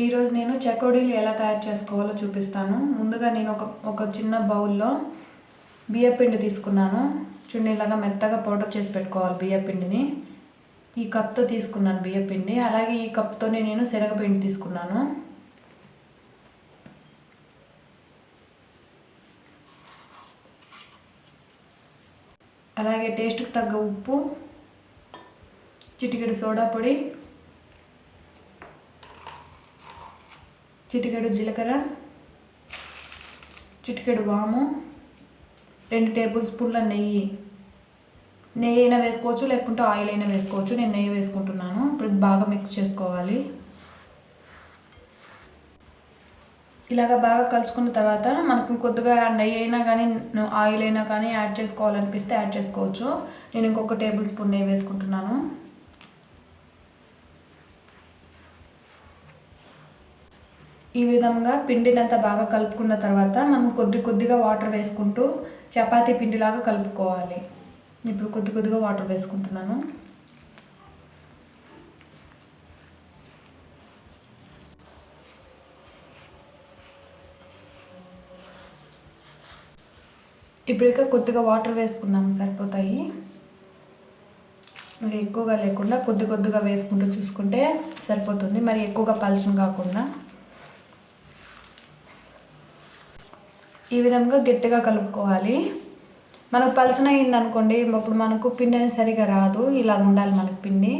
ఈరోజు నేను చెకోడీలు ఎలా తయారు చేసుకోవాలో చూపిస్తాను. ముందుగా నేను ఒక చిన్న బౌల్లో బియ్యపిండి తీసుకున్నాను. చూడండి, ఇలాగా మెత్తగా పౌడర్ చేసి పెట్టుకోవాలి బియ్యపిండిని. ఈ కప్తో తీసుకున్నాను బియ్యపిండి. అలాగే ఈ కప్తోనే నేను శనగపిండి తీసుకున్నాను. అలాగే టేస్ట్కి తగ్గ ఉప్పు, చిటికెడు సోడా పొడి, చిటికెడు జీలకర్ర, చిటికెడు వాము, 2 టేబుల్ స్పూన్ల నెయ్యి అయినా వేసుకోవచ్చు, లేకుంటే ఆయిల్ అయినా వేసుకోవచ్చు. నేను నెయ్యి వేసుకుంటున్నాను. ఇప్పుడు బాగా మిక్స్ చేసుకోవాలి. ఇలాగ బాగా కలుసుకున్న తర్వాత మనకు కొద్దిగా నెయ్యి అయినా కానీ ఆయిల్ అయినా కానీ యాడ్ చేసుకోవాలనిపిస్తే యాడ్ చేసుకోవచ్చు. నేను ఇంకొక టేబుల్ స్పూన్ నెయ్యి వేసుకుంటున్నాను. ఈ విధంగా పిండిని అంతా బాగా కలుపుకున్న తర్వాత మనం కొద్దిగా వాటర్ వేసుకుంటూ చపాతీ పిండిలాగా కలుపుకోవాలి. ఇప్పుడు కొద్దిగా వాటర్ వేసుకుంటున్నాను. ఇప్పుడు ఇక కొద్దిగా వాటర్ వేసుకున్నాము, సరిపోతాయి. మరి ఎక్కువగా లేకుండా కొద్దిగా వేసుకుంటూ చూసుకుంటే సరిపోతుంది. మరి ఎక్కువగా పలచన కాకుండా ఈ విధంగా గట్టిగా కలుపుకోవాలి. మనకు పలచన అయిందనుకోండి, అప్పుడు మనకు పిండి అనేది సరిగా రాదు. ఇలా ఉండాలి మనకు పిండి.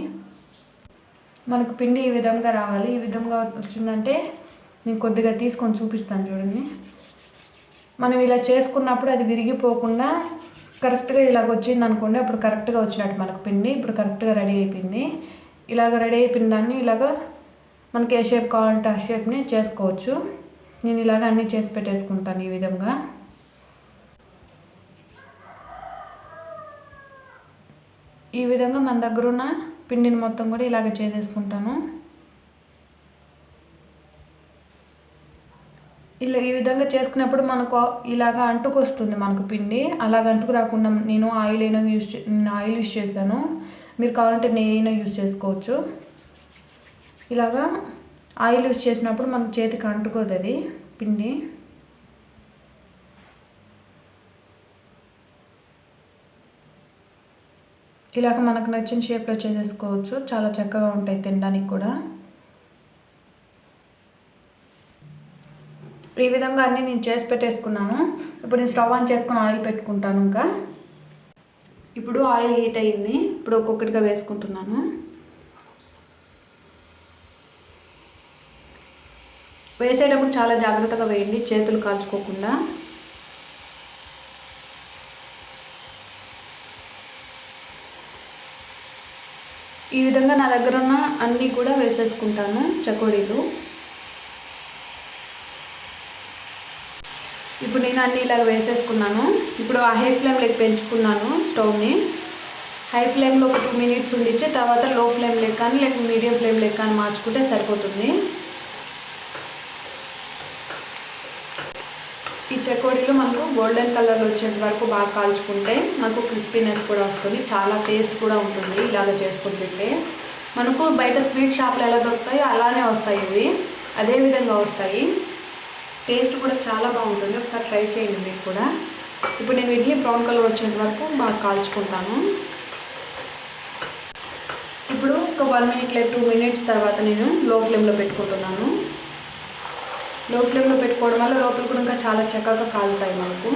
మనకు పిండి ఈ విధంగా రావాలి. ఈ విధంగా వచ్చిందంటే నేను కొద్దిగా తీసుకొని చూపిస్తాను చూడండి. మనం ఇలా చేసుకున్నప్పుడు అది విరిగిపోకుండా కరెక్ట్గా ఇలాగ వచ్చింది అనుకోండి, అప్పుడు కరెక్ట్గా వచ్చినట్టు మనకు పిండి. ఇప్పుడు కరెక్ట్గా రెడీ అయిపోయింది. ఇలాగ రెడీ అయిపోయిన దాన్ని ఇలాగ మనకి ఏ షేప్ కావాలంటే ఆ షేప్ని చేసుకోవచ్చు. నేను ఇలాగ అన్నీ చేసి పెట్టేసుకుంటాను ఈ విధంగా. ఈ విధంగా మన దగ్గర ఉన్న పిండిని మొత్తం కూడా ఇలాగ చేసేసుకుంటాను. ఈ విధంగా చేసుకున్నప్పుడు మనకు ఇలాగ అంటుకొస్తుంది మనకు పిండి. అలాగ అంటుకు రాకుండా నేను ఆయిల్ యూస్ చేశాను. మీరు కావాలంటే నెయ్యి అయినా యూస్ చేసుకోవచ్చు. ఇలాగా ఆయిల్ యూస్ చేసినప్పుడు మనకు చేతికి అంటుకోదు అది పిండి. ఇలాగ మనకు నచ్చిన షేప్లో చేసేసుకోవచ్చు. చాలా చక్కగా ఉంటాయి తినడానికి కూడా. ఈ విధంగా అన్నీ నేను చేసి పెట్టేసుకున్నాను. ఇప్పుడు నేను స్టవ్ ఆన్ చేసుకుని ఆయిల్ పెట్టుకుంటాను. ఇంకా ఇప్పుడు ఆయిల్ హీట్ అయ్యింది. ఇప్పుడు ఒక్కొక్కటిగా వేసుకుంటున్నాను. వేసేటప్పుడు చాలా జాగ్రత్తగా వేయండి, చేతులు కాల్చుకోకుండా. ఈ విధంగా నా దగ్గర ఉన్న అన్నీ కూడా వేసేసుకుంటాను చెకోడీలు. ఇప్పుడు నేను అన్నీ ఇలాగ వేసేసుకున్నాను. ఇప్పుడు ఆ హై ఫ్లేమ్లోకి పెంచుకున్నాను స్టవ్ని. హై ఫ్లేమ్లో ఒక 2 మినిట్స్ ఉండిచ్చి తర్వాత లో ఫ్లేమ్లోకి కానీ లేక మీడియం ఫ్లేమ్లోకి కానీ మార్చుకుంటే సరిపోతుంది. ఈ చెకోడీలు మనకు గోల్డెన్ కలర్లో వచ్చేంత వరకు బాగా కాల్చుకుంటే మనకు క్రిస్పీనెస్ కూడా వస్తుంది. చాలా టేస్ట్ కూడా ఉంటుంది ఇలాగ చేసుకుంటుంటే. మనకు బయట స్వీట్ షాప్లో ఎలా దొరుకుతాయో అలానే వస్తాయి ఇవి, అదే విధంగా వస్తాయి. టేస్ట్ కూడా చాలా బాగుంటుంది. ఒకసారి ట్రై చేయండి మీరు కూడా. ఇప్పుడు నేను వీటిని బ్రౌన్ కలర్ వచ్చేంత వరకు బాగా కాల్చుకుంటాను. ఇప్పుడు ఒక 1 మినిట్ లేదా 2 మినిట్స్ తర్వాత నేను లో ఫ్లేమ్లో పెట్టుకుంటున్నాను. లో ఫ్లేమ్లో పెట్టుకోవడం వల్ల లోపల కూడా ఇంకా చాలా చక్కగా కాలుతాయి మనకు.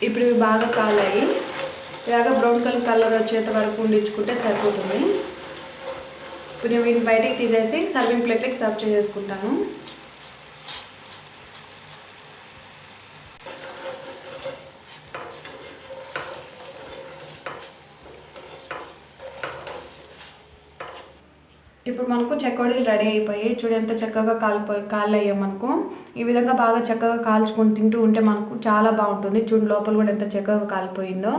ఇప్పుడు ఇవి బాగా కాలాయి. ఇలాగ బ్రౌన్ కలర్ వచ్చేంత వరకు ఉండించుకుంటే సరిపోతుంది. ఇప్పుడు నేను వీటిని బయటికి తీసేసి సర్వింగ్ ప్లేట్లకి సర్వ్ చేసేసుకుంటాను. ఇప్పుడు మనకు చెకోడీలు రెడీ అయిపోయి చూడు ఎంత చక్కగా కాలయ్యాయి మనకు. ఈ విధంగా బాగా చక్కగా కాల్చుకొని తింటూ ఉంటే మనకు చాలా బాగుంటుంది. చూడు లోపల కూడా ఎంత చక్కగా కాలిపోయిందో.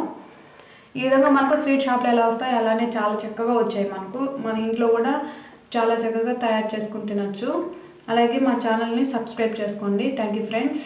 ఈ విధంగా మనకు స్వీట్ షాప్లో ఎలా వస్తాయి అలానే చాలా చక్కగా వచ్చాయి మనకు. మన ఇంట్లో కూడా చాలా చక్కగా తయారు చేసుకుని తినచ్చు. అలాగే మా ఛానల్ని సబ్స్క్రైబ్ చేసుకోండి. Thank you friends.